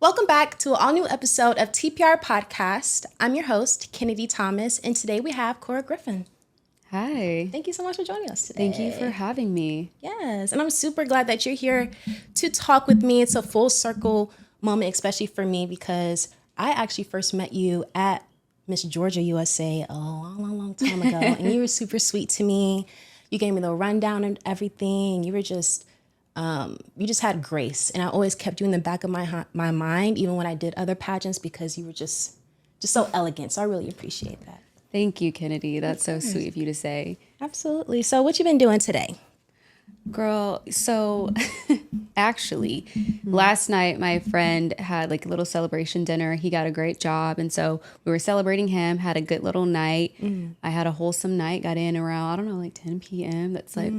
Welcome back to an all-new episode of TPR Podcast. I'm your host, Kennedy Thomas, and today we have Cora Griffen. Hi. Thank you so much for joining us today. Thank you for having me. Yes, and I'm super glad that you're here to talk with me. It's a full circle moment, especially for me, because I actually first met you at Miss Georgia USA a long time ago, and you were super sweet to me. You gave me the rundown and everything. You just had grace, and I always kept you in the back of my mind, even when I did other pageants, because you were just so elegant. So I really appreciate that. Thank you, Kennedy. That's so sweet of you to say. Absolutely. So what you been doing today? Girl, so actually, last night my friend had like a little celebration dinner. He got a great job, and so we were celebrating him, had a good little night. I had a wholesome night, got in around, I don't know, like 10 p.m. That's like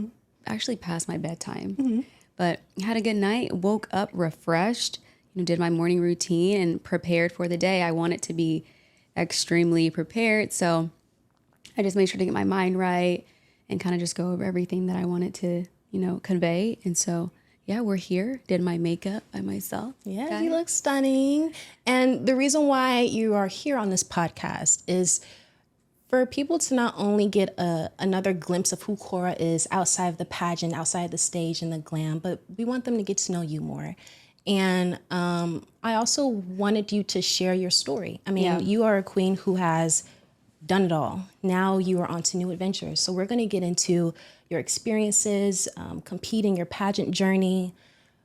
actually past my bedtime. But had a good night, woke up refreshed, did my morning routine and prepared for the day. I want it to be extremely prepared. So I just made sure to get my mind right and kind of just go over everything that I wanted to, convey. And so, yeah, we're here. Did my makeup by myself. Yeah, you look stunning. And the reason why you are here on this podcast is for people to not only get another glimpse of who Cora is outside of the pageant, outside the stage and the glam, but we want them to get to know you more. And I also wanted you to share your story. I mean, you are a queen who has done it all. Now you are on to new adventures. So we're going to get into your experiences, competing, your pageant journey,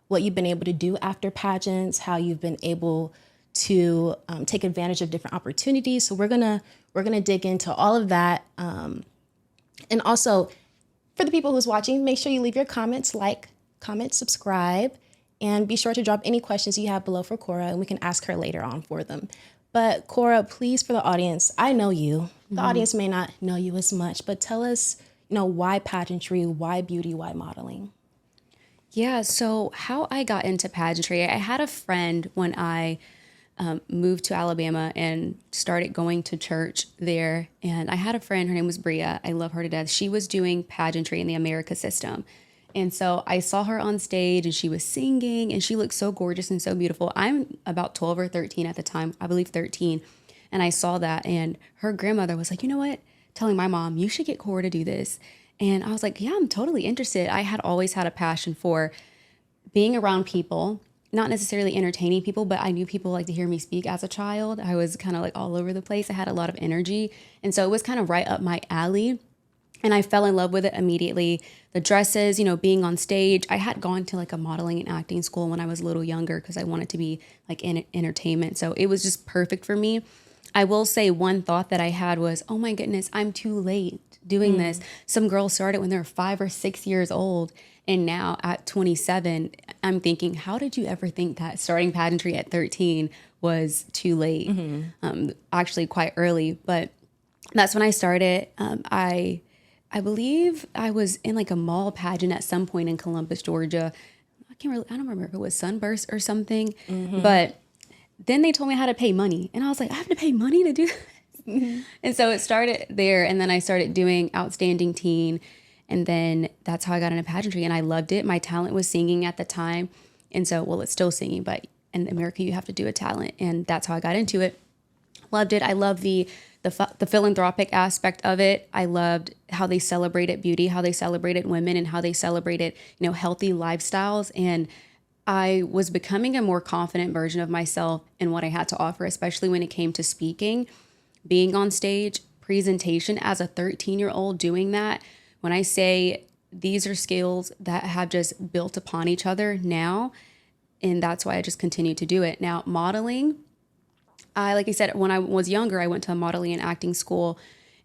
what you've been able to do after pageants, how you've been able to take advantage of different opportunities. So we're gonna dig into all of that. And also, for the people who's watching, make sure you leave your comments, comment, subscribe, and be sure to drop any questions you have below for Cora, and we can ask her later on for them. But Cora, please, for the audience, I know you. The audience may not know you as much, but tell us, why pageantry, why beauty, why modeling? Yeah, so how I got into pageantry, I had a friend when I moved to Alabama and started going to church there. And I had a friend, her name was Bria. I love her to death. She was doing pageantry in the America system. And so I saw her on stage and she was singing and she looked so gorgeous and so beautiful. I'm about 12 or 13 at the time, I believe 13. And I saw that, and her grandmother was like, you know what? Telling my mom, you should get Cora to do this. And I was like, yeah, I'm totally interested. I had always had a passion for being around people, not necessarily entertaining people, but I knew people like to hear me speak as a child. I was kind of like all over the place. I had a lot of energy. And so it was kind of right up my alley. And I fell in love with it immediately. The dresses, being on stage. I had gone to like a modeling and acting school when I was a little younger because I wanted to be like in entertainment. So it was just perfect for me. I will say one thought that I had was, oh my goodness, I'm too late doing this. Some girls started when they were 5 or 6 years old. And now at 27, I'm thinking, how did you ever think that starting pageantry at 13 was too late? Actually quite early, but that's when I started. I believe I was in like a mall pageant at some point in Columbus, Georgia. I don't remember if it was Sunburst or something, but then they told me how to pay money. And I was like, I have to pay money to do this? And so it started there. And then I started doing Outstanding Teen. And then that's how I got into pageantry. And I loved it. My talent was singing at the time. And so, well, it's still singing, but in America, you have to do a talent. And that's how I got into it. Loved it. I love the philanthropic aspect of it. I loved how they celebrated beauty, how they celebrated women, and how they celebrated, healthy lifestyles. And I was becoming a more confident version of myself in what I had to offer, especially when it came to speaking, being on stage, presentation as a 13-year-old doing that. When I say these are skills that have just built upon each other now, and that's why I just continue to do it. Now, modeling, like I said, when I was younger, I went to a modeling and acting school.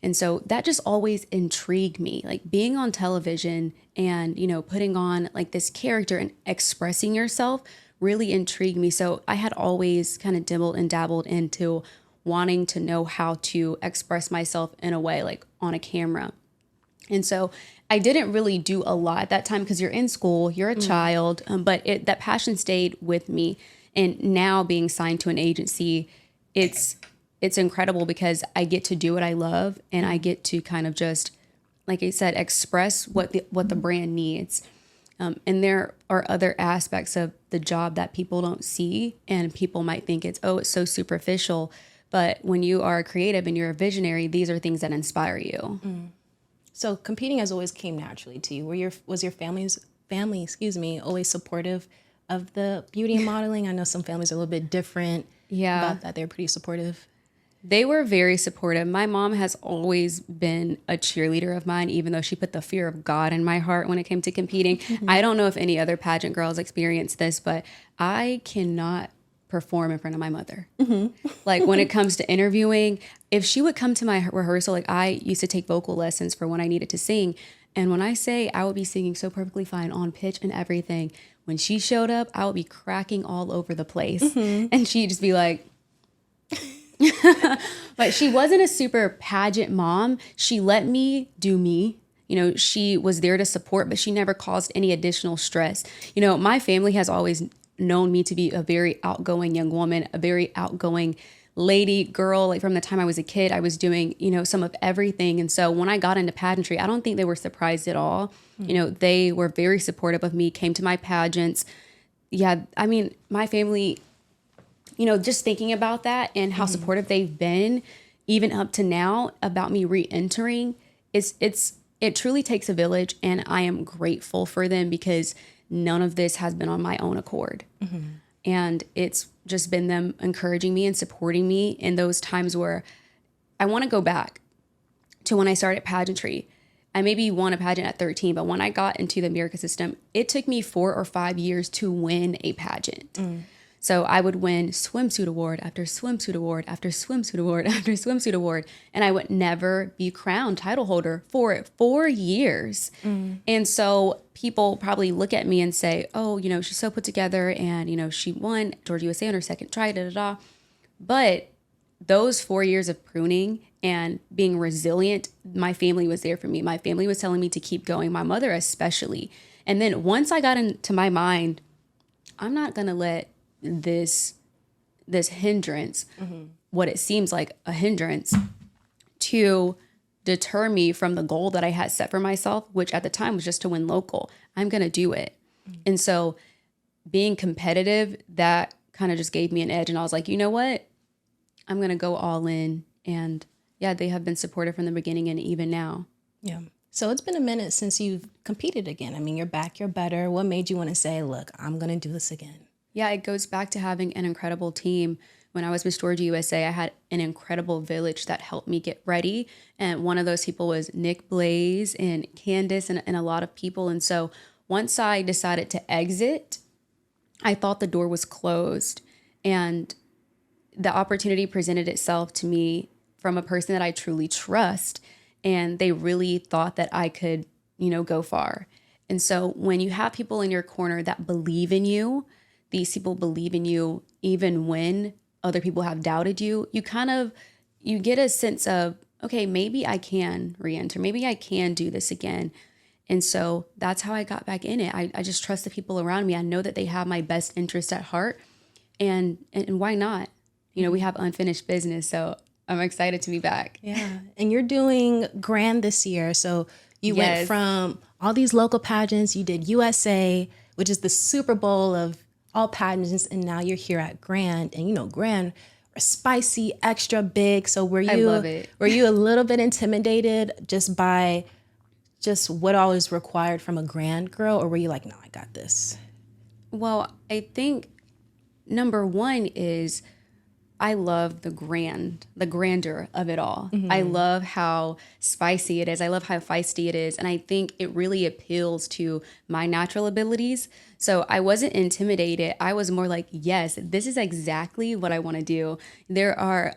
And so that just always intrigued me, like being on television and, putting on like this character and expressing yourself really intrigued me. So I had always kind of dibbled and dabbled into wanting to know how to express myself in a way like on a camera. And so I didn't really do a lot at that time because you're in school, you're a child, but that passion stayed with me. And now being signed to an agency, it's incredible because I get to do what I love and I get to kind of just, like I said, express what the brand needs. And there are other aspects of the job that people don't see, and people might think it's so superficial. But when you are creative and you're a visionary, these are things that inspire you. So competing has always came naturally to you. Was your family, always supportive of the beauty and modeling? I know some families are a little bit different about that. They're pretty supportive. They were very supportive. My mom has always been a cheerleader of mine, even though she put the fear of God in my heart when it came to competing. I don't know if any other pageant girls experienced this, but I cannot perform in front of my mother. Like when it comes to interviewing, if she would come to my rehearsal, like I used to take vocal lessons for when I needed to sing. And when I say I would be singing so perfectly fine on pitch and everything, when she showed up, I would be cracking all over the place. And she'd just be like, but she wasn't a super pageant mom. She let me do me. You know, she was there to support, but she never caused any additional stress. You know, my family has always known me to be a very outgoing young woman, a very outgoing lady, girl. Like from the time I was a kid, I was doing, you know, some of everything. And so when I got into pageantry, I don't think they were surprised at all. You know, they were very supportive of me, came to my pageants. Yeah, I mean, my family, you know, just thinking about that and how supportive they've been, even up to now, about me re-entering, it truly takes a village, and I am grateful for them because none of this has been on my own accord. And it's just been them encouraging me and supporting me in those times where I want to go back to when I started pageantry. I maybe won a pageant at 13, but when I got into the America system, it took me 4 or 5 years to win a pageant. So I would win swimsuit award after swimsuit award after swimsuit award after swimsuit award. And I would never be crowned title holder for 4 years. And so people probably look at me and say, oh, you know, she's so put together and, you know, she won Georgia USA on her second try, But those 4 years of pruning and being resilient, my family was there for me. My family was telling me to keep going, my mother especially. And then once I got into my mind, I'm not going to let this hindrance, what it seems like a hindrance, to deter me from the goal that I had set for myself, which at the time was just to win local. I'm going to do it. And so being competitive, that kind of just gave me an edge. And I was like, you know what? I'm going to go all in. And yeah, they have been supportive from the beginning and even now. Yeah. So it's been a minute since you've competed again. I mean, you're back, you're better. What made you want to say, look, I'm going to do this again? Yeah, it goes back to having an incredible team. When I was Miss Georgia USA, I had an incredible village that helped me get ready. And one of those people was Nick Blaze and Candace and a lot of people. And so once I decided to exit, I thought the door was closed. And the opportunity presented itself to me from a person that I truly trust. And they really thought that I could, you know, go far. And so when you have people in your corner that believe in you, these people believe in you even when other people have doubted you, you get a sense of, okay, maybe I can re-enter. Maybe I can do this again. And so that's how I got back in it. I just trust the people around me. I know that they have my best interest at heart. And why not? You know, we have unfinished business. So I'm excited to be back. Yeah. And you're doing Grand this year. So you went from all these local pageants. You did USA, which is the Super Bowl of all pageants, and now you're here at Grand. And you know, Grand, spicy, extra big. So were you a little bit intimidated just by just what all is required from a Grand girl, or were you like, no, I got this? Well, I think number one is I love the grandeur of it all. I love how spicy it is. I love how feisty it is. And I think it really appeals to my natural abilities. So I wasn't intimidated. I was more like, yes, this is exactly what I want to do. There are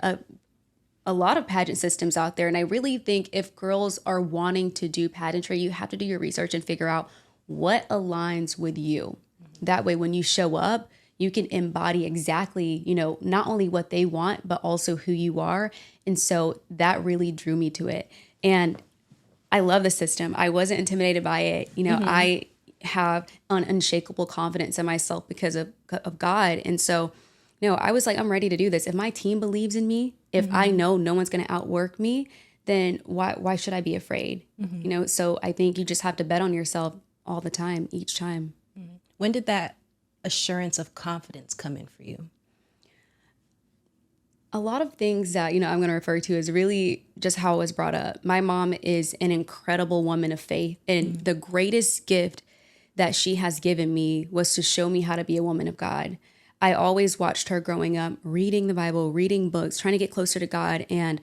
a lot of pageant systems out there. And I really think if girls are wanting to do pageantry, you have to do your research and figure out what aligns with you. That way, when you show up, you can embody exactly, you know, not only what they want, but also who you are. And so that really drew me to it. And I love the system. I wasn't intimidated by it. You know, I have an unshakable confidence in myself because of God. And so, you know, I was like, I'm ready to do this. If my team believes in me, if I know no one's going to outwork me, then why should I be afraid? You know, so I think you just have to bet on yourself all the time, each time. When did that assurance of confidence come in for you? A lot of things that, I'm going to refer to is really just how I was brought up. My mom is an incredible woman of faith, and the greatest gift that she has given me was to show me how to be a woman of God. I always watched her growing up, reading the Bible, reading books, trying to get closer to God. And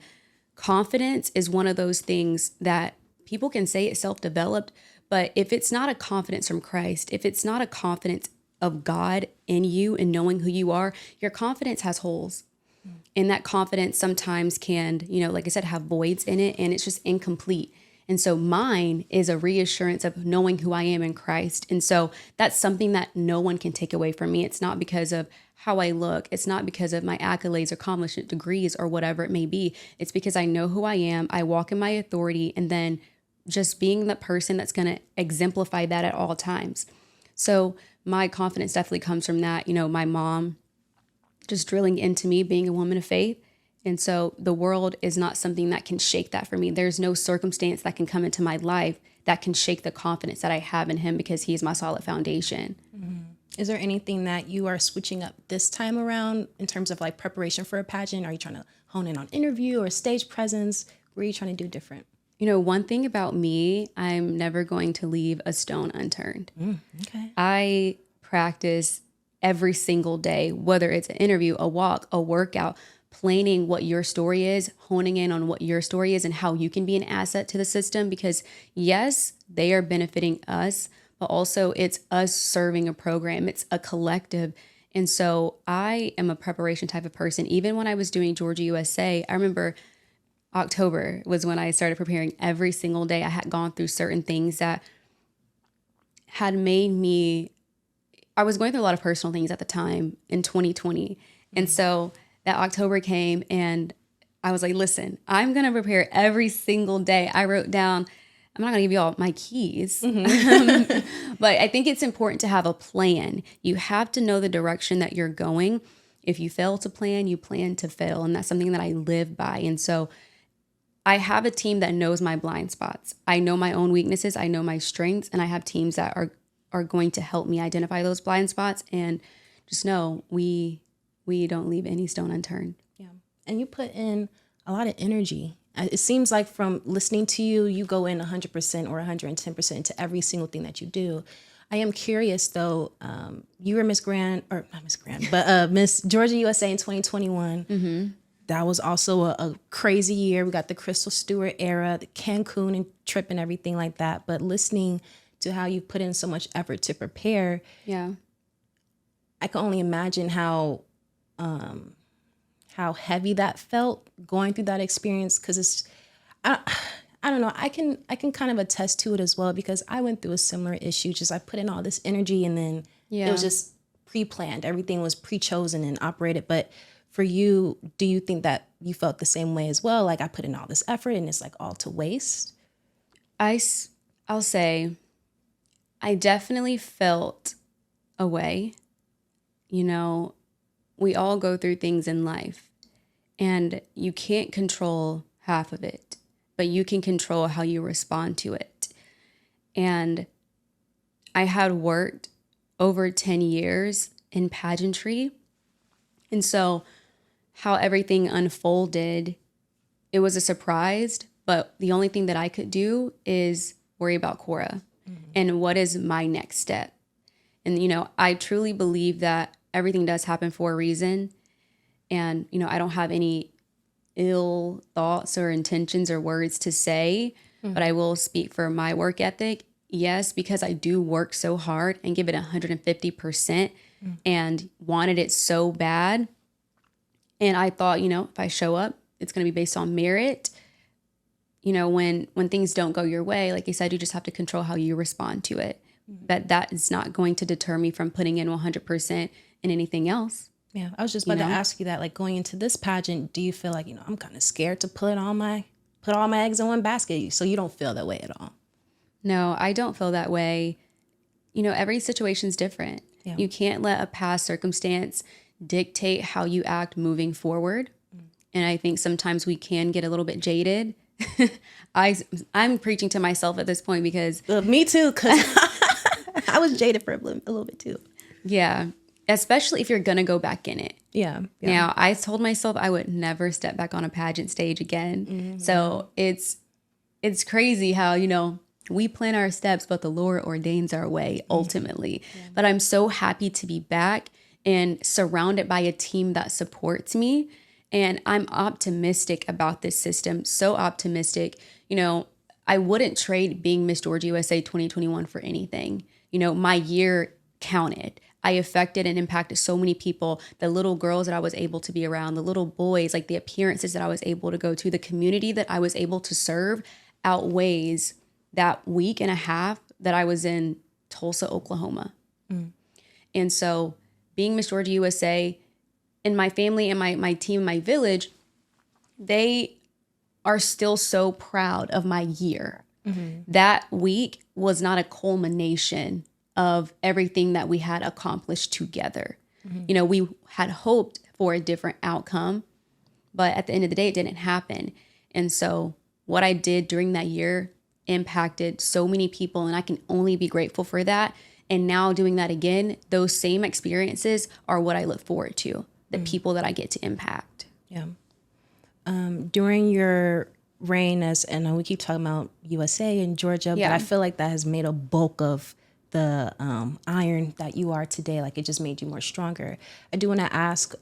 confidence is one of those things that people can say it's self-developed, but if it's not a confidence from Christ, if it's not a confidence of God in you and knowing who you are, your confidence has holes. And that confidence sometimes can, like I said, have voids in it, and it's just incomplete. And so mine is a reassurance of knowing who I am in Christ. And so that's something that no one can take away from me. It's not because of how I look. It's not because of my accolades or accomplishment degrees or whatever it may be. It's because I know who I am. I walk in my authority, and then just being the person that's going to exemplify that at all times. So my confidence definitely comes from that. My mom just drilling into me being a woman of faith. And so the world is not something that can shake that for me. There's no circumstance that can come into my life that can shake the confidence that I have in him, because he's my solid foundation. Mm-hmm. Is there anything that you are switching up this time around in terms of like preparation for a pageant? Are you trying to hone in on interview or stage presence? What are you trying to do different? One thing about me, I'm never going to leave a stone unturned. Okay. I practice every single day, whether it's an interview, a walk, a workout, planning what your story is, honing in on what your story is and how you can be an asset to the system. Because yes, they are benefiting us, but also it's us serving a program. It's a collective. And so I am a preparation type of person. Even when I was doing Georgia USA, I remember October was when I started preparing every single day. I had gone through certain things that had made me, I was going through a lot of personal things at the time in 2020. And so that October came and I was like, listen, I'm going to prepare every single day. I wrote down, I'm not going to give you all my keys, but I think it's important to have a plan. You have to know the direction that you're going. If you fail to plan, you plan to fail. And that's something that I live by. And so I have a team that knows my blind spots. I know my own weaknesses. I know my strengths. And I have teams that are going to help me identify those blind spots, and just know we don't leave any stone unturned. Yeah. And you put in a lot of energy. It seems like from listening to you, you go in 100% or 110% into every single thing that you do. I am curious though, you were Miss Georgia USA in 2021. Mm-hmm. That was also a crazy year. We got the Crystal Stewart era, the Cancun and trip and everything like that. But listening to how you put in so much effort to prepare, I can only imagine how heavy that felt going through that experience. Because I don't know, I can kind of attest to it as well, because I went through a similar issue. Just I put in all this energy, and then it was just pre-planned. Everything was pre-chosen and operated. But for you, do you think that you felt the same way as well? Like, I put in all this effort and it's like all to waste? I'll say I definitely felt a way. We all go through things in life, and you can't control half of it, but you can control how you respond to it. And I had worked over 10 years in pageantry. And so how everything unfolded, it was a surprise, but the only thing that I could do is worry about Cora and what is my next step. And, I truly believe that everything does happen for a reason. And, I don't have any ill thoughts or intentions or words to say, but I will speak for my work ethic. Yes, because I do work so hard and give it 150% and wanted it so bad. And I thought, if I show up, it's going to be based on merit. When things don't go your way, like you said, you just have to control how you respond to it. But that is not going to deter me from putting in 100% in anything else. Yeah, I was just about to ask you that. Like, going into this pageant, do you feel like, I'm kind of scared to put all my eggs in one basket? So you don't feel that way at all? No, I don't feel that way. Every situation's different. Yeah. You can't let a past circumstance dictate how you act moving forward. And I think sometimes we can get a little bit jaded. I'm preaching to myself at this point because... me too, because I was jaded for a little bit too. Yeah. Especially if you're going to go back in it. Yeah. Now, I told myself I would never step back on a pageant stage again. Mm-hmm. So it's crazy how, we plan our steps, but the Lord ordains our way ultimately. Yeah. But I'm so happy to be back and surrounded by a team that supports me. And I'm optimistic about this system, so optimistic. I wouldn't trade being Miss Georgia USA 2021 for anything. My year counted. I affected and impacted so many people, the little girls that I was able to be around, the little boys, like the appearances that I was able to go to, the community that I was able to serve outweighs that week and a half that I was in Tulsa, Oklahoma. And so being Miss Georgia USA and my family and my team, my village, they are still so proud of my year. That week was not a culmination of everything that we had accomplished together. We had hoped for a different outcome, but at the end of the day, it didn't happen. And so what I did during that year impacted so many people, and I can only be grateful for that. And now doing that again, those same experiences are what I look forward to, the people that I get to impact. Yeah. During your reign and we keep talking about USA and Georgia, but I feel like that has made a bulk of the iron that you are today. Like it just made you more stronger. I do want to ask,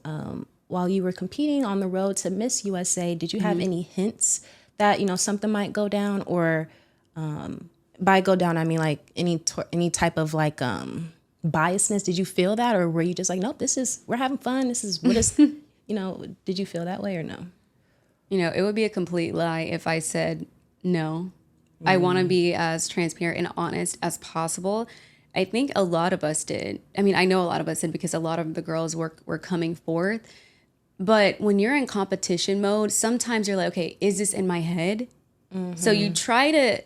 while you were competing on the road to Miss USA, did you have any hints that, something might go down, or by go down, I mean like any type of like biasness? Did you feel that, or were you just like, nope, we're having fun. This is what is, did you feel that way or no? It would be a complete lie if I said no. I want to be as transparent and honest as possible. I think a lot of us did. I mean, I know a lot of us did because a lot of the girls were coming forth. But when you're in competition mode, sometimes you're like, okay, is this in my head? So you try to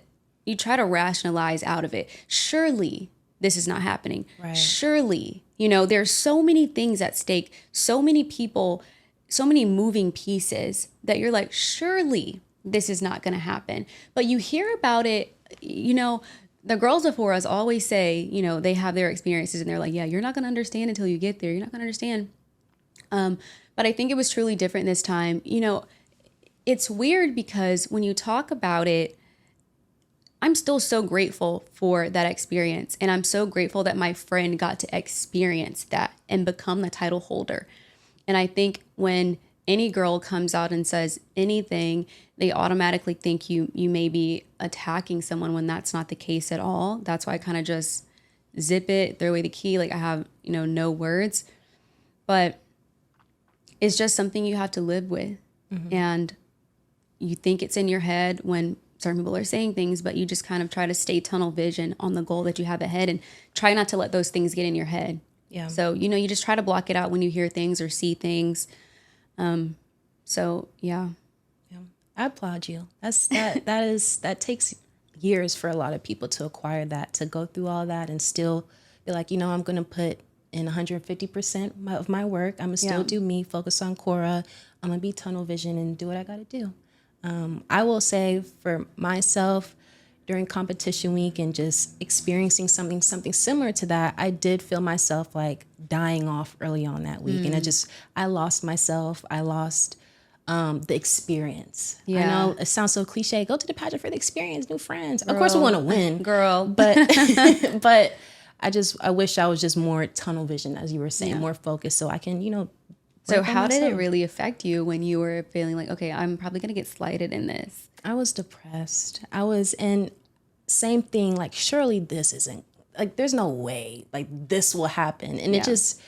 rationalize out of it. Surely this is not happening. Right. Surely, there's so many things at stake, so many people, so many moving pieces that you're like, surely this is not going to happen. But you hear about it, the girls before us always say, they have their experiences and they're like, yeah, you're not going to understand until you get there. You're not going to understand. But I think it was truly different this time. It's weird because when you talk about it, I'm still so grateful for that experience. And I'm so grateful that my friend got to experience that and become the title holder. And I think when any girl comes out and says anything, they automatically think you may be attacking someone when that's not the case at all. That's why I kind of just zip it, throw away the key. Like I have, no words. But it's just something you have to live with. And you think it's in your head when certain people are saying things, but you just kind of try to stay tunnel vision on the goal that you have ahead and try not to let those things get in your head. Yeah. So, you just try to block it out when you hear things or see things. So yeah. I applaud you. That takes years for a lot of people to acquire that, to go through all that and still be like, I'm going to put in 150% of my work. I'm going to still do me, focus on Cora. I'm going to be tunnel vision and do what I got to do. I will say for myself, during competition week and just experiencing something similar to that, I did feel myself like dying off early on that week. And I lost myself. I lost the experience. Yeah. I know it sounds so cliche. Go to the pageant for the experience, new friends. Girl, of course we want to win. Girl. But but I wish I was just more tunnel vision, as you were saying, more focused so I can, So how did it really affect you when you were feeling like, okay, I'm probably going to get slighted in this? I was depressed. I was in same thing. Like, surely this isn't like, there's no way like this will happen. And it just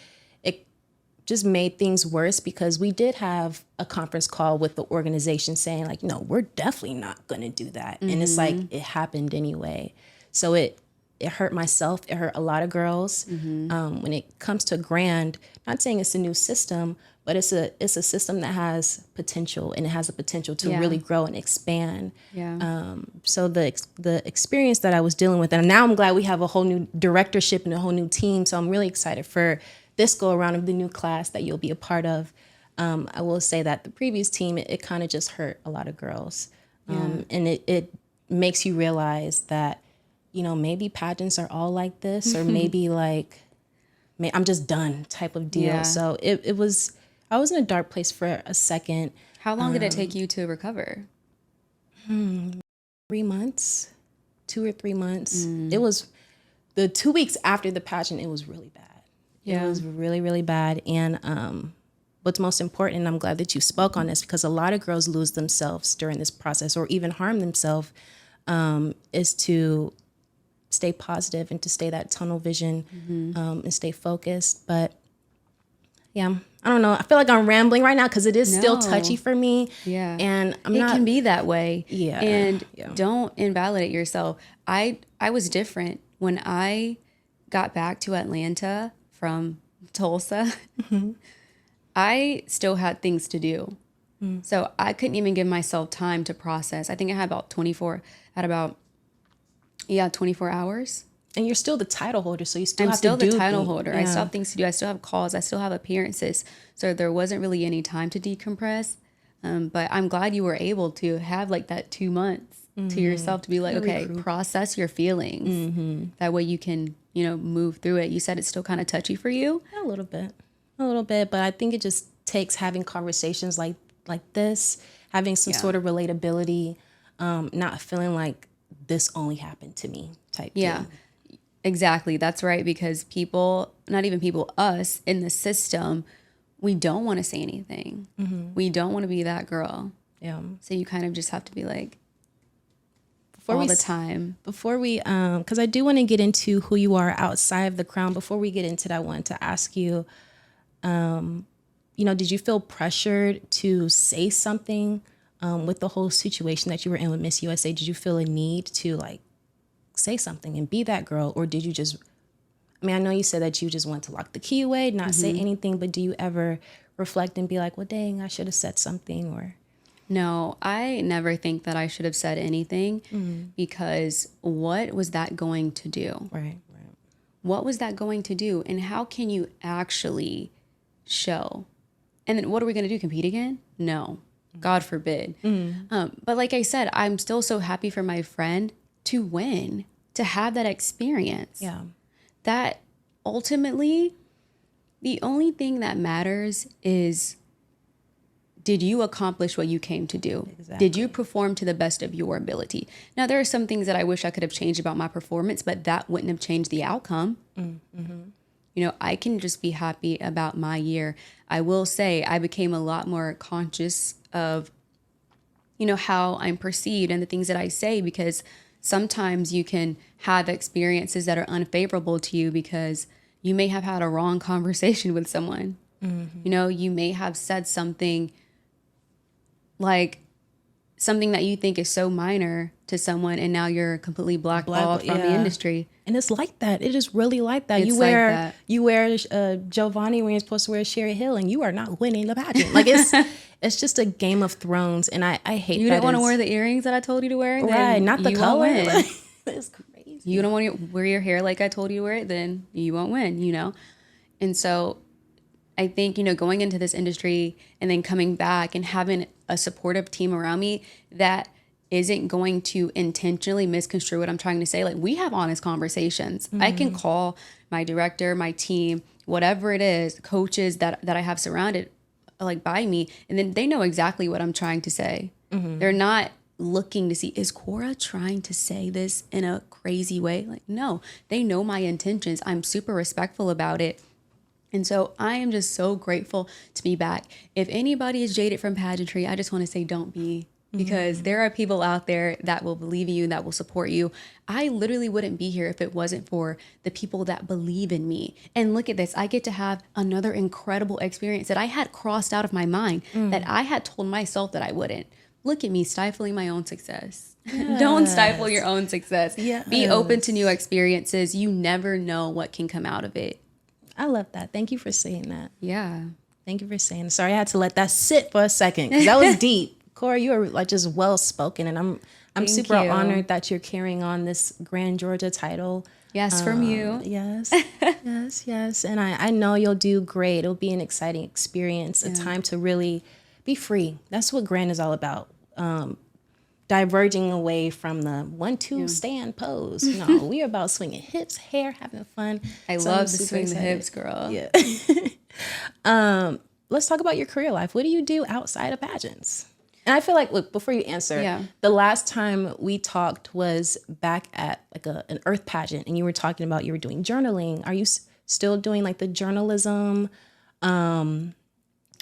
made things worse because we did have a conference call with the organization saying like, we're definitely not going to do that. And it's like, it happened anyway. So it hurt myself. It hurt a lot of girls. When it comes to Grand, not saying it's a new system, but it's a system that has potential, and it has the potential to really grow and expand. Yeah. So the experience that I was dealing with, and now I'm glad we have a whole new directorship and a whole new team. So I'm really excited for this go around of the new class that you'll be a part of. I will say that the previous team, it kind of just hurt a lot of girls. And it makes you realize that, maybe pageants are all like this, or maybe like man, I'm just done type of deal. Yeah. So it was, I was in a dark place for a second. How long did it take you to recover? 3 months, 2 or 3 months. It was the 2 weeks after the pageant, it was really bad. Yeah. It was really, really bad. And what's most important, and I'm glad that you spoke on this, because a lot of girls lose themselves during this process or even harm themselves, is to stay positive and to stay that tunnel vision, and stay focused. But yeah, I don't know. I feel like I'm rambling right now because it is still touchy for me. Yeah. And It can be that way. Yeah. And don't invalidate yourself. I was different when I got back to Atlanta from Tulsa. I still had things to do. So I couldn't even give myself time to process. I think I had about 24 hours. And you're still the title holder, so you still I'm have still to do the title things. holder. I still have things to do. I still have calls. I still have appearances. So there wasn't really any time to decompress. But I'm glad you were able to have like that 2 months to yourself to be like, okay, process your feelings. That way you can, move through it. You said it's still kind of touchy for you. A little bit. But I think it just takes having conversations like this, having some sort of relatability, not feeling like this only happened to me type deal. Exactly. That's right. Because people, not even people, us in the system, we don't want to say anything. We don't want to be that girl. Yeah. So you kind of just have to be like, Before all the time. Before we, because I do want to get into who you are outside of the crown. Before we get into that, I wanted to ask you, did you feel pressured to say something with the whole situation that you were in with Miss USA? Did you feel a need to like say something and be that girl? Or did you just, I know you said that you just want to lock the key away, not say anything, but do you ever reflect and be like, well, dang, I should have said something? Or No, I never think that I should have said anything because what was that going to do? Right. What was that going to do? And how can you actually show? And then what are we going to do? Compete again? No, God forbid. But like I said, I'm still so happy for my friend to win, to have that experience. Yeah. That ultimately, the only thing that matters is, did you accomplish what you came to do? Exactly. Did you perform to the best of your ability? Now, there are some things that I wish I could have changed about my performance, but that wouldn't have changed the outcome. I can just be happy about my year. I will say I became a lot more conscious of, how I'm perceived and the things that I say, because sometimes you can have experiences that are unfavorable to you because you may have had a wrong conversation with someone. You may have said something like something that you think is so minor to someone, and now you're completely blackballed from the industry. And it's like that. It is really like that. It's You wear Giovanni when you're supposed to wear Sherry Hill, and you are not winning the pageant. Like it's just a Game of Thrones, and I hate You that. don't want to wear the earrings that I told you to wear, right? Not the color. Like, it's crazy. You don't want to wear your hair like I told you to wear it, then you won't win. And so I think, going into this industry and then coming back and having a supportive team around me that isn't going to intentionally misconstrue what I'm trying to say. Like, we have honest conversations. I can call my director, my team, whatever it is, coaches that I have surrounded like by me, and then they know exactly what I'm trying to say. They're not looking to see, is Cora trying to say this in a crazy way? Like, no, they know my intentions. I'm super respectful about it. And so I am just so grateful to be back. If anybody is jaded from pageantry, I just want to say don't be, because there are people out there that will believe in you, that will support you. I literally wouldn't be here if it wasn't for the people that believe in me. And look at this. I get to have another incredible experience that I had crossed out of my mind, that I had told myself that I wouldn't. Look at me stifling my own success. Yes. Don't stifle your own success. Yes. Be open to new experiences. You never know what can come out of it. I love that. Thank you for saying that. Yeah. Thank you for saying that. Sorry, I had to let that sit for a second because that was deep. Cora, you are like just well spoken, and I'm super honored that you're carrying on this Grand Georgia title. Yes, from you. Yes, yes. And I know you'll do great. It'll be an exciting experience, a time to really be free. That's what Grand is all about. diverging away from the 1-2 stand pose. No, we are about swinging hips, hair, having fun. I So love I'm to super swing the excited. hips, girl. Yeah. Let's talk about your career life. What do you do outside of pageants? And I feel like, look, before you answer, the last time we talked was back at like an Earth pageant, and you were talking about you were doing journaling. Are you still doing like the journalism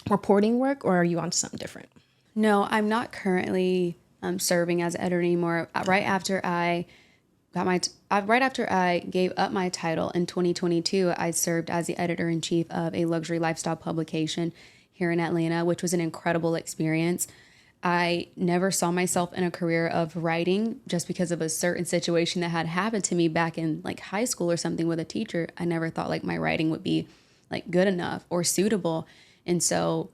reporting work, or are you on to something different? No, I'm not currently serving as editor anymore. Right after I gave up my title in 2022, I served as the editor-in-chief of a luxury lifestyle publication here in Atlanta, which was an incredible experience. I never saw myself in a career of writing just because of a certain situation that had happened to me back in like high school or something with a teacher. I never thought like my writing would be like good enough or suitable. And so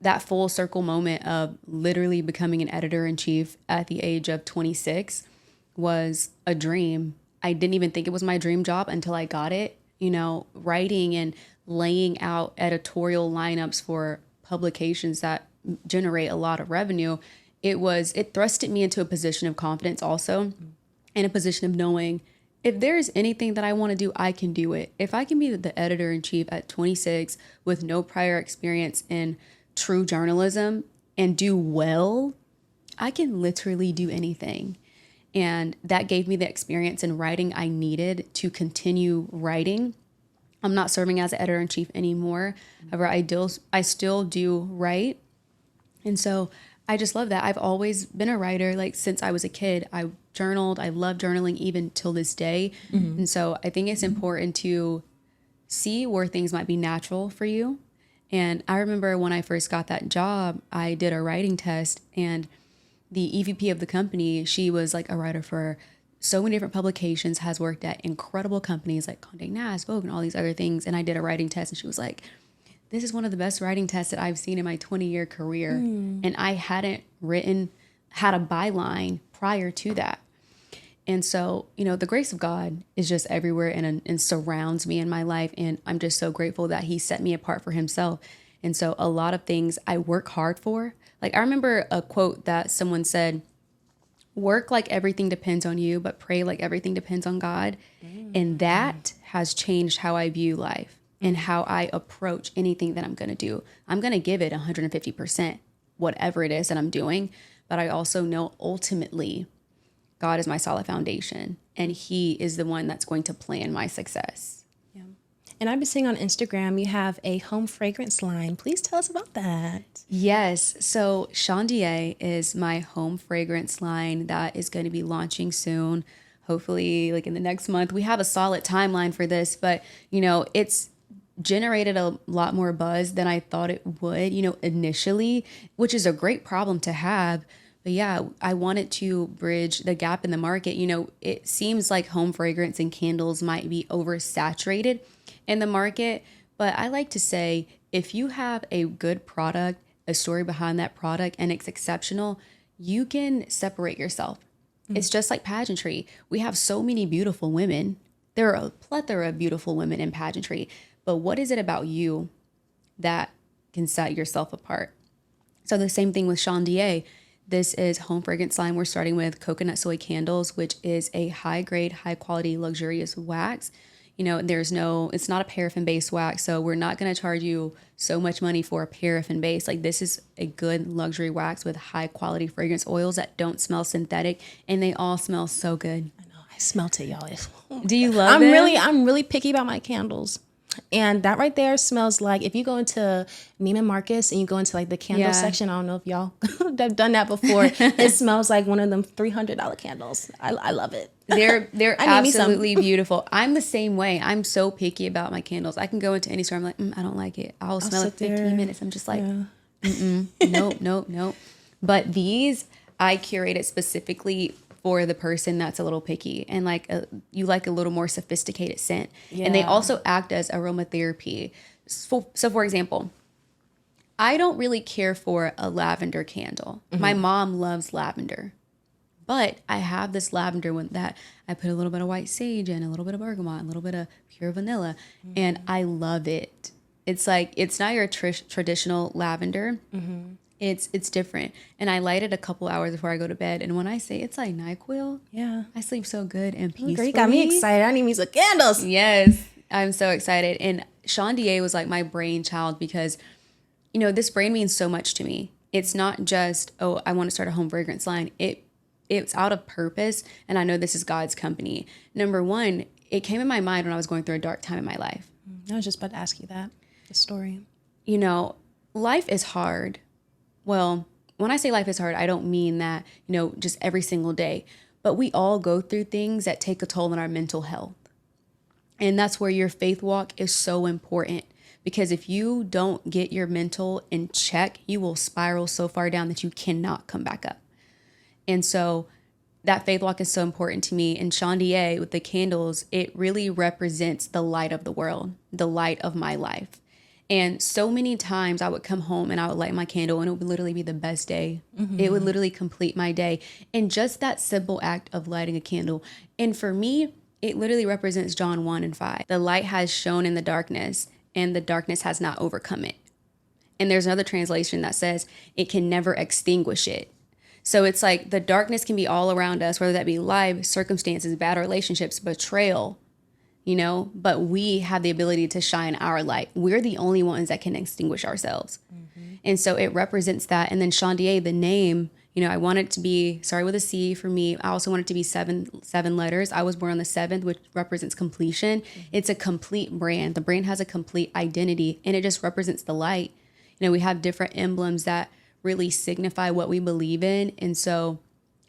that full circle moment of literally becoming an editor-in-chief at the age of 26 was a dream. I didn't even think it was my dream job until I got it. You know, writing and laying out editorial lineups for publications that generate a lot of revenue, it thrusted me into a position of confidence also, and a position of knowing if there's anything that I want to do, I can do it. If I can be the editor-in-chief at 26 with no prior experience in true journalism and do well, I can literally do anything. And that gave me the experience in writing I needed to continue writing. I'm not serving as an editor-in-chief anymore. However, I still do write. And so I just love that. I've always been a writer. Like since I was a kid, I journaled. I love journaling even till this day. And so I think it's important to see where things might be natural for you. And I remember when I first got that job, I did a writing test, and the EVP of the company, she was like a writer for so many different publications, has worked at incredible companies like Condé Nast, Vogue, and all these other things. And I did a writing test, and she was like, this is one of the best writing tests that I've seen in my 20-year career. And I hadn't had a byline prior to that. And so, you know, the grace of God is just everywhere and surrounds me in my life. And I'm just so grateful that he set me apart for himself. And so a lot of things I work hard for. Like I remember a quote that someone said, work like everything depends on you, but pray like everything depends on God. And that has changed how I view life and how I approach anything that I'm going to do. I'm going to give it 150%, whatever it is that I'm doing. But I also know ultimately God is my solid foundation, and he is the one that's going to plan my success. Yeah. And I've been seeing on Instagram, you have a home fragrance line. Please tell us about that. Yes. So Chandier is my home fragrance line that is going to be launching soon. Hopefully like in the next month. We have a solid timeline for this, but you know, it's generated a lot more buzz than I thought it would, you know, initially, which is a great problem to have. But yeah, I wanted to bridge the gap in the market. You know, it seems like home fragrance and candles might be oversaturated in the market. But I like to say, if you have a good product, a story behind that product, and it's exceptional, you can separate yourself. It's just like pageantry. We have so many beautiful women. There are a plethora of beautiful women in pageantry. But what is it about you that can set yourself apart? So the same thing with Chandier. This is home fragrance line. We're starting with coconut soy candles, which is a high grade, high quality, luxurious wax. You know, it's not a paraffin based wax. So we're not going to charge you so much money for a paraffin base. Like this is a good luxury wax with high quality fragrance oils that don't smell synthetic, and they all smell so good. I know. I smelt it, y'all. Do you love it? I'm really picky about my candles. And that right there smells like, if you go into Neiman Marcus and you go into like the candle section, I don't know if y'all have done that before. It smells like one of them $300 candles. I love it. They're absolutely beautiful. I'm the same way. I'm so picky about my candles. I can go into any store. I'm like, I don't like it. I'll smell it 15 minutes. I'm just like, nope. But these I curated specifically for the person that's a little picky and like you like a little more sophisticated scent. Yeah. And they also act as aromatherapy. So for example, I don't really care for a lavender candle. My mom loves lavender, but I have this lavender one that I put a little bit of white sage in, a little bit of bergamot, a little bit of pure vanilla, and I love it. It's like, it's not your traditional lavender. It's different. And I light it a couple hours before I go to bed. And when I say it's like NyQuil, Yeah. I sleep so good and peacefully. Girl, you got me excited. I need me some candles. Yes, I'm so excited. And Shondier was like my brainchild because, this brand means so much to me. It's not just, oh, I want to start a home fragrance line. It's out of purpose. And I know this is God's company. Number one, it came in my mind when I was going through a dark time in my life. I was just about to ask you that, the story. Life is hard. Well, when I say life is hard, I don't mean that, just every single day. But we all go through things that take a toll on our mental health. And that's where your faith walk is so important. Because if you don't get your mental in check, you will spiral so far down that you cannot come back up. And so that faith walk is so important to me. And Shondier with the candles, it really represents the light of the world, the light of my life. And so many times I would come home and I would light my candle and it would literally be the best day. Mm-hmm. It would literally complete my day. And just that simple act of lighting a candle. And for me, it literally represents John 1:5. The light has shone in the darkness and the darkness has not overcome it. And there's another translation that says it can never extinguish it. So it's like the darkness can be all around us, whether that be life, circumstances, bad relationships, betrayal, but we have the ability to shine our light. We're the only ones that can extinguish ourselves. Mm-hmm. And so it represents that. And then Shondier, the name, I want it to be, started with a C for me. I also want it to be seven letters. I was born on the 7th, which represents completion. Mm-hmm. It's a complete brand. The brand has a complete identity and it just represents the light. We have different emblems that really signify what we believe in. And so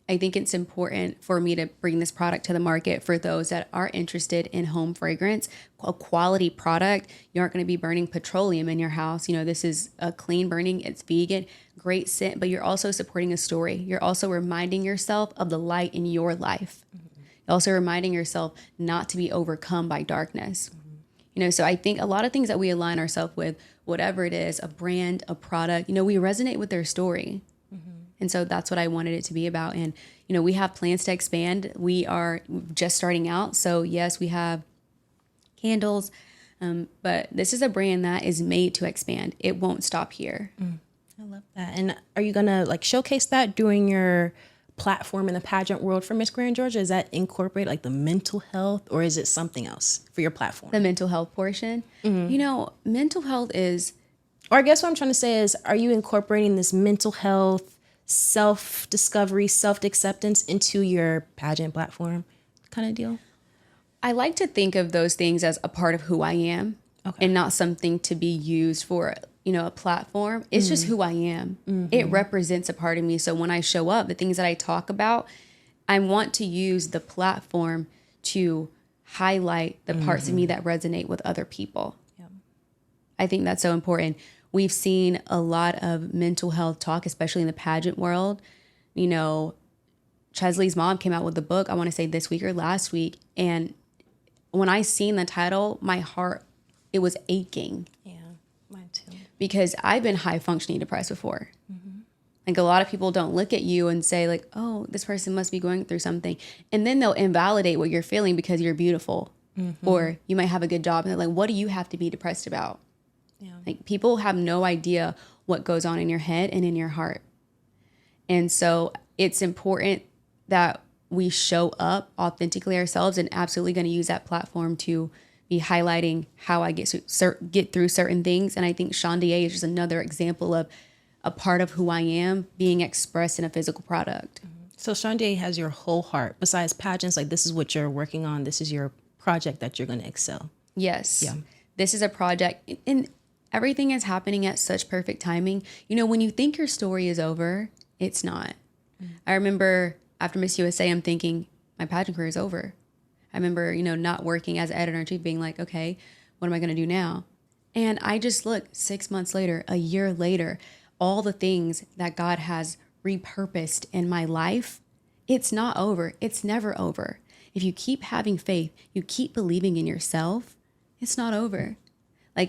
I think it's important for me to bring this product to the market for those that are interested in home fragrance, a quality product. You aren't going to be burning petroleum in your house. This is a clean burning, it's vegan, great scent, but you're also supporting a story. You're also reminding yourself of the light in your life. Mm-hmm. You're also reminding yourself not to be overcome by darkness. Mm-hmm. So I think a lot of things that we align ourselves with, whatever it is, a brand, a product, we resonate with their story. And so that's what I wanted it to be about. And, we have plans to expand. We are just starting out. So yes, we have candles, but this is a brand that is made to expand. It won't stop here. I love that. And are you going to showcase that during your platform in the pageant world for Miss Grand Georgia? Is that incorporate the mental health or is it something else for your platform? The mental health portion, mental health is, or I guess what I'm trying to say is, are you incorporating this mental health, self-discovery, self-acceptance into your pageant platform kind of deal? I like to think of those things as a part of who I am. Okay. And not something to be used for, a platform. It's just who I am. Mm-hmm. It represents a part of me. So when I show up, the things that I talk about, I want to use the platform to highlight the parts of me that resonate with other people. Yeah. I think that's so important. We've seen a lot of mental health talk, especially in the pageant world. Chesley's mom came out with a book, I want to say this week or last week. And when I seen the title, my heart, it was aching. Yeah, mine too. Because I've been high functioning depressed before. Mm-hmm. A lot of people don't look at you and say oh, this person must be going through something. And then they'll invalidate what you're feeling because you're beautiful. Mm-hmm. Or you might have a good job. And they're like, what do you have to be depressed about? Yeah. People have no idea what goes on in your head and in your heart. And so it's important that we show up authentically ourselves and absolutely going to use that platform to be highlighting how I get through certain things. And I think Shondier is just another example of a part of who I am being expressed in a physical product. Mm-hmm. So Shondier has your whole heart. Besides pageants, this is what you're working on. This is your project that you're going to excel. Yes. Yeah. This is a project. And everything is happening at such perfect timing. When you think your story is over, it's not. Mm-hmm. I remember after Miss USA, I'm thinking my pageant career is over. I remember, not working as editor-in-chief being like, okay, what am I going to do now? And I just look 6 months later, a year later, all the things that God has repurposed in my life, it's not over. It's never over. If you keep having faith, you keep believing in yourself, it's not over.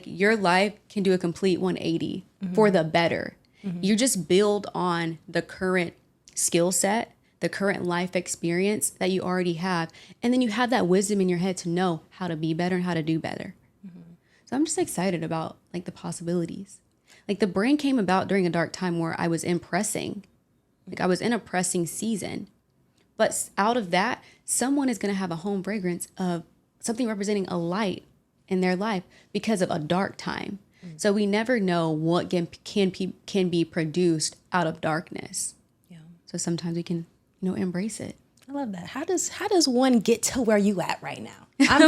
Your life can do a complete 180 for the better. Mm-hmm. You just build on the current skill set, the current life experience that you already have. And then you have that wisdom in your head to know how to be better and how to do better. Mm-hmm. So I'm just excited about the possibilities. Like the brand came about during a dark time where I was in pressing. Like I was in a pressing season. But out of that, someone is going to have a home fragrance of something representing a light in their life because of a dark time. So we never know what can be produced out of darkness. Yeah. So sometimes we can, embrace it. I love that. How does one get to where you at right now? I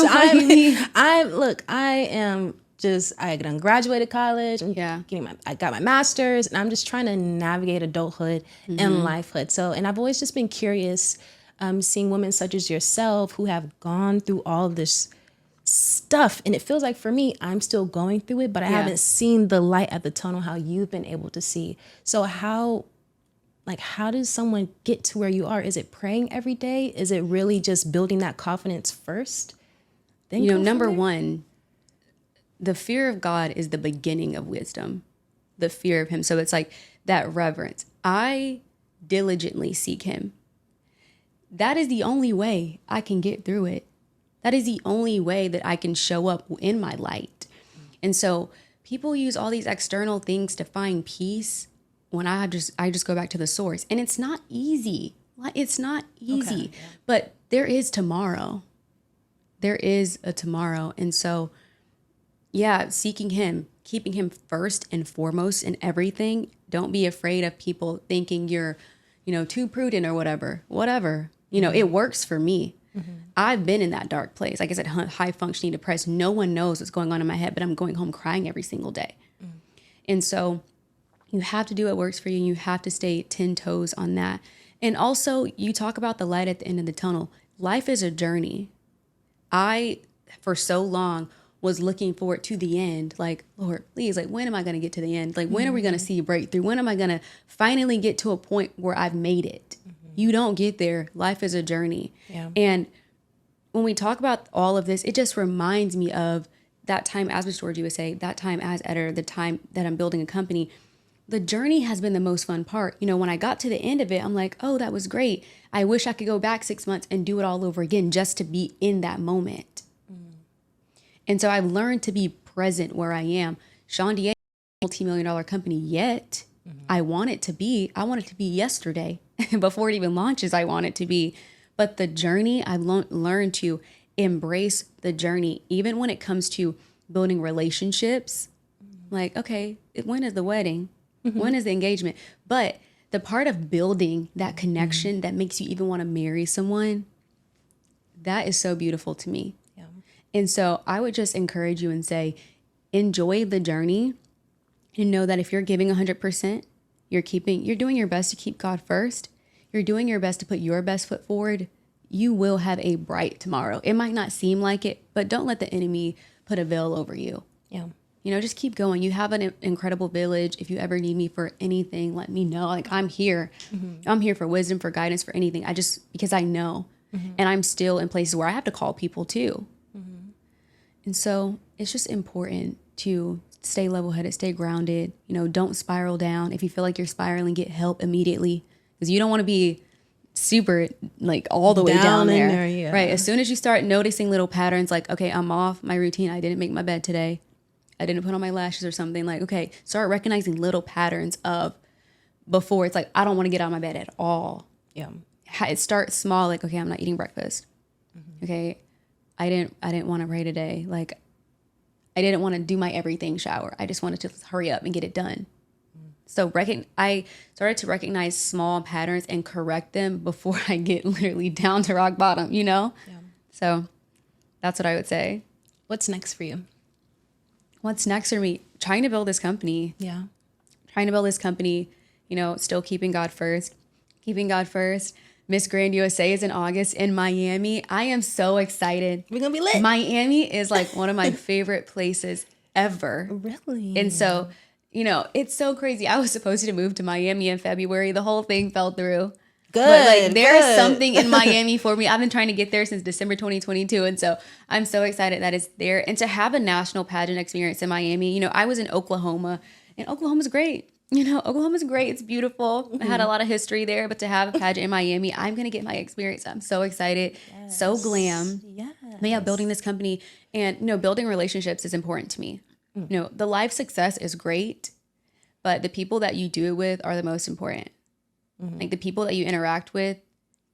done graduated college. I got my master's, and I'm just trying to navigate adulthood and lifehood. So, and I've always just been curious, seeing women such as yourself who have gone through all this stuff, and it feels like for me, I'm still going through it, but I haven't seen the light at the tunnel how you've been able to see. So how does someone get to where you are? Is it praying every day? Is it really just building that confidence first? Then number one, the fear of God is the beginning of wisdom, the fear of him. So it's like that reverence. I diligently seek him. That is the only way I can get through it. That is the only way that I can show up in my light. And so people use all these external things to find peace when I just go back to the source. And it's not easy. It's not easy. Okay, but there is tomorrow. There is a tomorrow. And so, seeking him, keeping him first and foremost in everything. Don't be afraid of people thinking you're, too prudent or whatever. It works for me. I've been in that dark place. Like I said, high functioning depressed. No one knows what's going on in my head, but I'm going home crying every single day. And so you have to do what works for you. And you have to stay 10 toes on that. And also you talk about the light at the end of the tunnel. Life is a journey. I, for so long, was looking forward to the end. Like, Lord, please, like, when am I going to get to the end? Like, when are we going to see a breakthrough? When am I going to finally get to a point where I've made it? You don't get there. Life is a journey. Yeah. And when we talk about all of this, it just reminds me of that time as Mr. George USA, that time as editor, the time that I'm building a company. The journey has been the most fun part. When I got to the end of it, I'm like, oh, that was great. I wish I could go back 6 months and do it all over again just to be in that moment. And so I've learned to be present where I am. Sean Diego, multi-million-dollar company yet. I want it to be yesterday. Before it even launches, I want it to be. But the journey, I've learned to embrace the journey, even when it comes to building relationships. Like, okay, when is the wedding? When is the engagement? But the part of building that connection that makes you even want to marry someone, that is so beautiful to me. Yeah. And so I would just encourage you and say, enjoy the journey and know that if you're giving 100%, you're doing your best to keep God first. You're doing your best to put your best foot forward. You will have a bright tomorrow. It might not seem like it, but don't let the enemy put a veil over you. Yeah. Just keep going. You have an incredible village. If you ever need me for anything, let me know. Like, I'm here. I'm here for wisdom, for guidance, for anything. Because I know. And I'm still in places where I have to call people too. And so it's just important to stay level-headed, stay grounded. Don't spiral down. If you feel like you're spiraling, get help immediately, because you don't want to be super like all the way down there. Yeah. Right. As soon as you start noticing little patterns, like, okay, I'm off my routine. I didn't make my bed today. I didn't put on my lashes or something. Like, okay, start recognizing little patterns of before it's like, I don't want to get out of my bed at all. Yeah. It starts small. Like, okay, I'm not eating breakfast. Okay. I didn't want to pray today. Like, I didn't want to do my everything shower. I just wanted to hurry up and get it done. So I started to recognize small patterns and correct them before I get literally down to rock bottom, Yeah. So that's what I would say. What's next for you? What's next for me? Trying to build this company. Yeah. Trying to build this company, still keeping God first. Miss Grand USA is in August in Miami. I am so excited. We're going to be lit. Miami is like one of my favorite places ever. Really? And so, it's so crazy. I was supposed to move to Miami in February. The whole thing fell through. But there's something in Miami for me. I've been trying to get there since December 2022. And so I'm so excited that it's there. And to have a national pageant experience in Miami, I was in Oklahoma, and Oklahoma's great. Oklahoma's great. It's beautiful. I had a lot of history there, but to have a pageant in Miami, I'm going to get my experience. I'm so excited. Yes. So glam. Yes. But yeah, building this company and, building relationships is important to me. The life success is great, but the people that you do it with are the most important. Like the people that you interact with,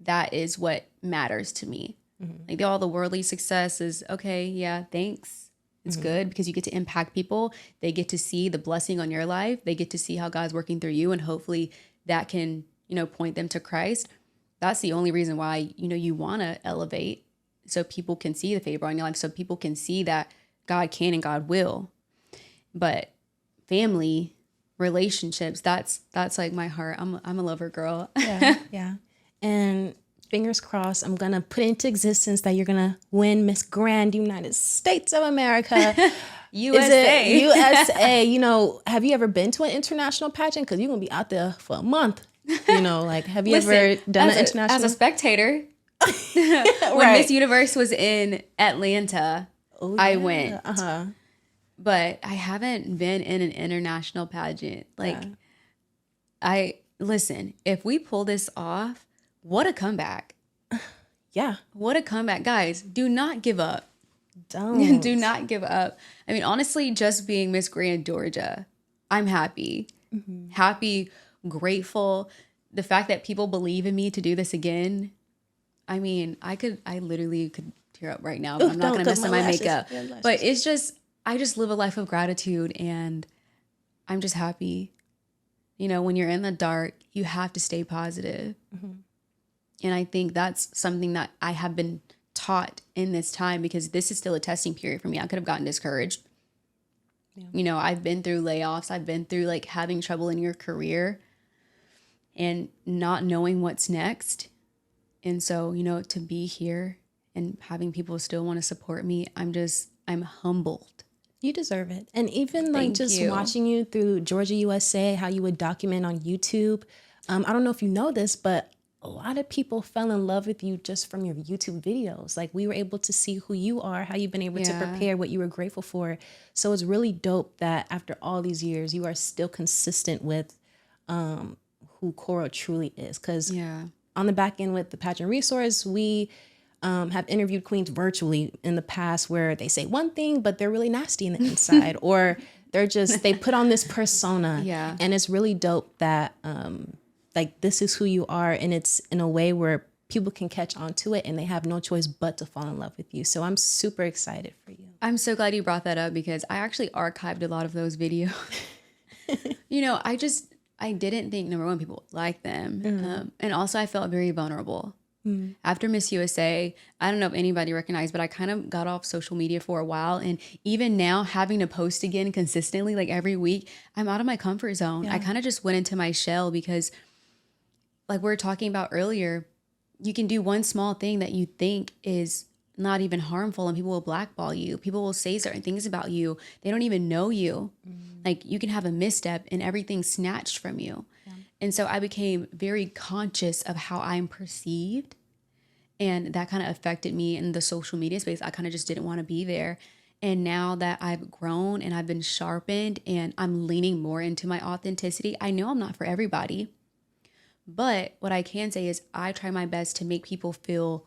that is what matters to me. Like all the worldly success is okay. Yeah. Thanks. It's good because you get to impact people. They get to see the blessing on your life. They get to see how God's working through you. And hopefully that can, point them to Christ. That's the only reason why, you want to elevate, so people can see the favor on your life, so people can see that God can and God will. But family, relationships, that's like my heart. I'm a lover girl. Yeah. And fingers crossed, I'm going to put into existence that you're going to win Miss Grand United States of America. USA. USA. Have you ever been to an international pageant? Because you're going to be out there for a month. Have you ever done an international? As a spectator, when Miss Universe was in Atlanta, I went. But I haven't been in an international pageant. Listen, if we pull this off, what a comeback. Yeah. What a comeback. Guys, do not give up. Don't. Do not give up. I mean, honestly, just being Miss Grand Georgia, I'm happy. Happy, grateful. The fact that people believe in me to do this again. I mean, I literally could tear up right now, but I'm not going to mess up my makeup. But it's just, I just live a life of gratitude, and I'm just happy. When you're in the dark, you have to stay positive. And I think that's something that I have been taught in this time, because this is still a testing period for me. I could have gotten discouraged. Yeah. I've been through layoffs. I've been through having trouble in your career and not knowing what's next. And so, to be here and having people still want to support me, I'm humbled. You deserve it. And even watching you through Georgia USA, how you would document on YouTube. I don't know if you know this, but a lot of people fell in love with you just from your YouTube videos. We were able to see who you are, how you've been able to prepare, what you were grateful for. So it's really dope that after all these years, you are still consistent with who Cora truly is. Because on the back end with the Pageant Resource, we have interviewed queens virtually in the past where they say one thing, but they're really nasty in the inside, or they put on this persona. Yeah. And it's really dope that this is who you are, and it's in a way where people can catch on to it and they have no choice but to fall in love with you. So I'm super excited for you. I'm so glad you brought that up, because I actually archived a lot of those videos. I didn't think, number one, people would like them. And also I felt very vulnerable. After Miss USA, I don't know if anybody recognized, but I kind of got off social media for a while. And even now, having to post again consistently, every week, I'm out of my comfort zone. I kind of just went into my shell, because we were talking about earlier, you can do one small thing that you think is not even harmful, and people will blackball you. People will say certain things about you. They don't even know you. You can have a misstep and everything's snatched from you. Yeah. And so I became very conscious of how I'm perceived. And that kind of affected me in the social media space. I kind of just didn't want to be there. And now that I've grown and I've been sharpened and I'm leaning more into my authenticity, I know I'm not for everybody. But what I can say is I try my best to make people feel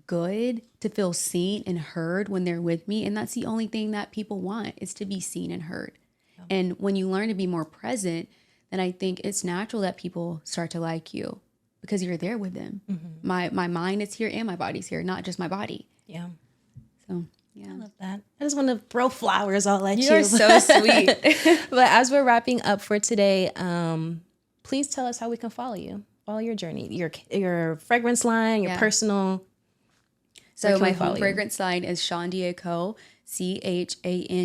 good, to feel seen and heard when they're with me. And that's the only thing that people want, is to be seen and heard. Yeah. And when you learn to be more present, then I think it's natural that people start to like you, because you're there with them. My mind is here and my body's here, not just my body. Yeah. So, yeah. I love that. I just want to throw flowers all at you. You're so sweet. But as we're wrapping up for today, please tell us how we can follow you, follow your journey, your fragrance line, your personal. So my home fragrance line is Chandieco, CHANDIECO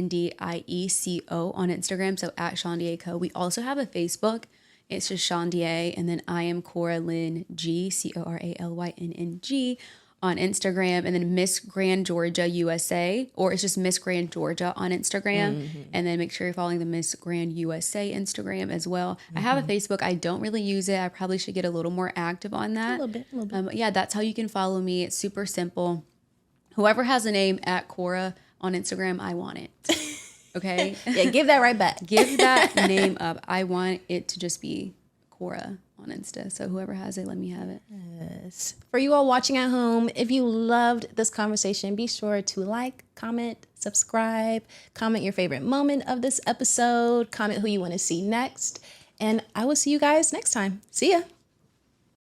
on Instagram. So at Chandieco. We also have a Facebook. It's just Chandier. And then I am Cora Lynn G, CORALYNNG on Instagram. And then Miss Grand Georgia USA, or it's just Miss Grand Georgia on Instagram. And then make sure you're following the Miss Grand USA Instagram as well. I have a Facebook. I don't really use it. I probably should get a little more active on that. A little bit. Yeah, that's how you can follow me. It's super simple. Whoever has a name at Cora on Instagram, I want it. Okay? Yeah, give that right back. Give that name up. I want it to just be Cora on Insta. So whoever has it, let me have it. Yes. For you all watching at home, if you loved this conversation, be sure to like, comment, subscribe, comment your favorite moment of this episode, comment who you want to see next, and I will see you guys next time. See ya.